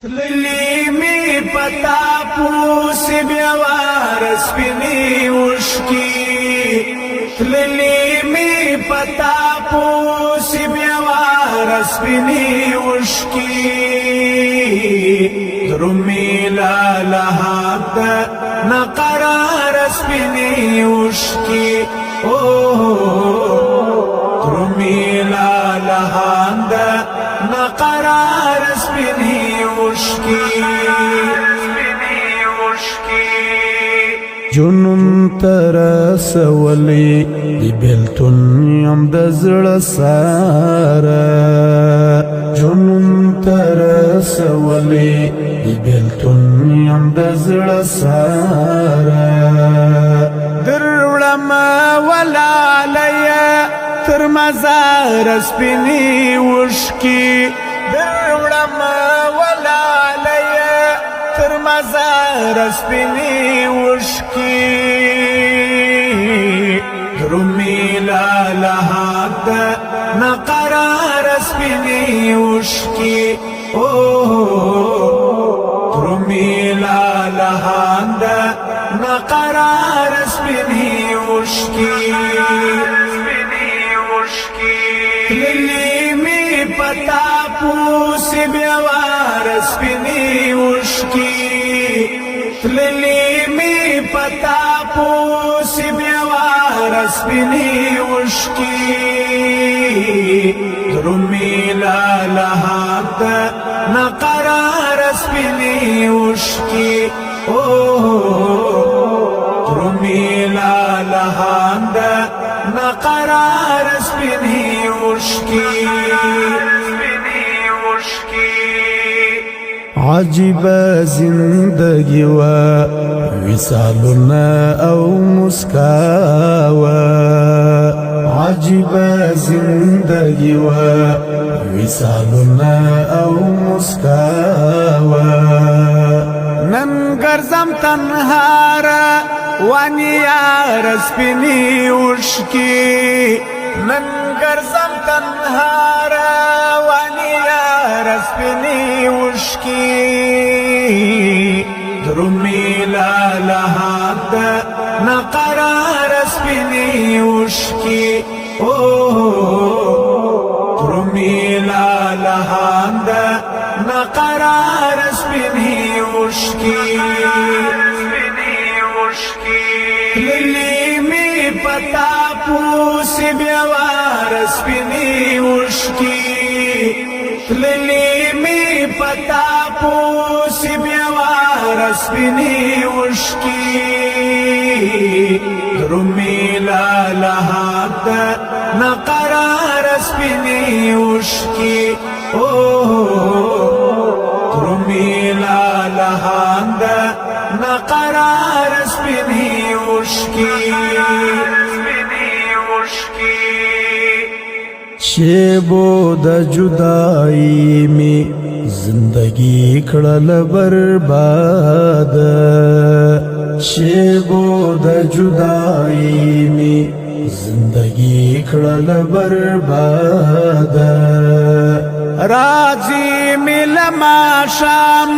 تللی می پتا پوس بیوار سپینی وشکی تللی می پتا پوس بیوار سپینی وشکی درمی لالحق نقرار سپینی وشکی درمی لالحق نقرار سپینی وشکی جنون ترسولی دی بیلتون یم د زړه ساره جنون ترسولی دی بیلتون یم د زړه ساره دروړم ولالیه تر مزار سپینی وشکی دروړم ولالیه تر مزار سپینی وشکی درومی لالحق نقرار سپینی وشکی درومی لالحق نقرار سپینی وشکی تللی می پتا پوس بیوار سپینی وشکی تللی می پتا پوس بیوار سپینی وشکی درمی لالحق نقرار سپینی وشکی درمی لالحق نقرار سپینی وشکی عجیب زندگی و وصالنا او مسکاوا عجیب زندگی و وصالنا او مسکاوا نن ګرځم تنهاره وانی یار سپینی وشکی نن ګرځم تنهاره وانی یار سپینی وشکی درمی لالحق نقرار سپینی وشکی درمی لالحق نقرار سپینی وشکی تللی می پتا پوس بیوار سپینی وشکی تللی می پتا پوس بیوار سپینی وشکی درمی لالحق نقرار سپینی وشکی درمی لالحق نقرار سپینی وشکی شیبو د جدائی می زندگی کړل برباد شیبو د جدائی می زندگی کړل برباد راځي ملما شام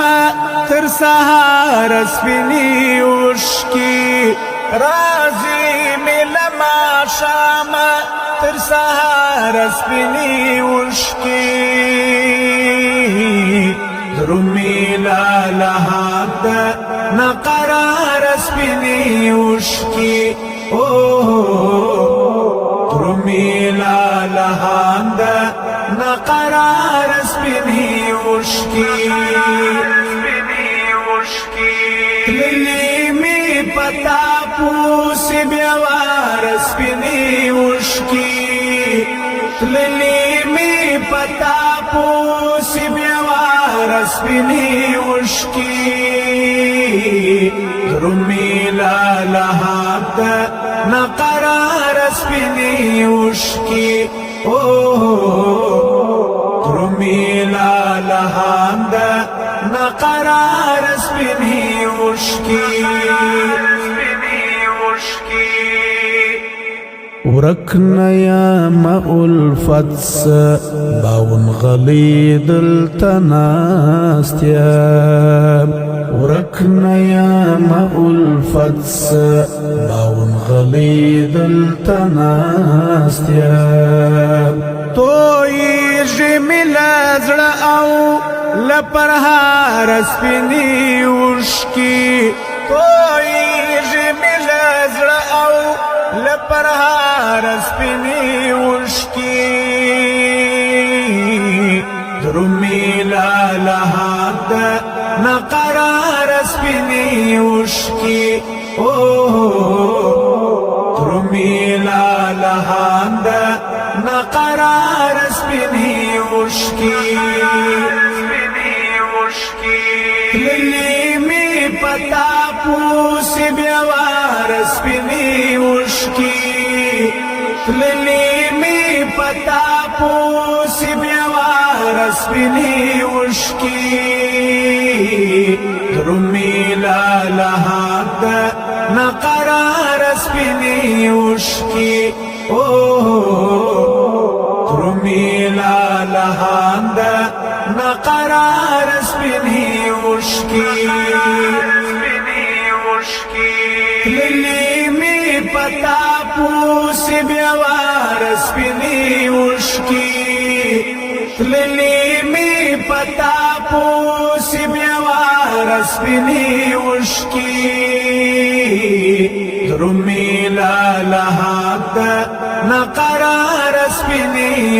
تر سهار سپینی وشکی راځي ملما شام تر سهار سپینی وشکی درمی لالحق نقرار سپینی وشکی درمی لالحق نقرار سپینی وشکی تللی می پتا پوس بیوار سپینی وشکی تللی می پتا پوس بیوار سپینی وشکی درمی لالحق نقرار سپینی وشکی درمی لالحق نقرار سپینی وشکی ورکنا یا ما الفتس باون غلی دل تناستیا ورکنا یا ما الفتس باون غلی دل تناستیا توی جمیل زړه او لپرهار سپینی وشکی توی جمیل زړه او لپرهار سپینی وشکی درومی لالهات نقرار سپینی وشکی درومی لالهات نقرار سپینی وشکی تللی می پتا پوسی بیوار سپینی وشکی تللی می پتا پوسی بیوار سپینی وشکی درومی لالهات نقرار سپینی وشکی درومی لالهات نقرار سپینی وشکی تللی می پتا پوسی بیوار سپینی وشکی تللی می پتا پوسی بیوار سپینی وشکی درومی لالهات نقرار سپینی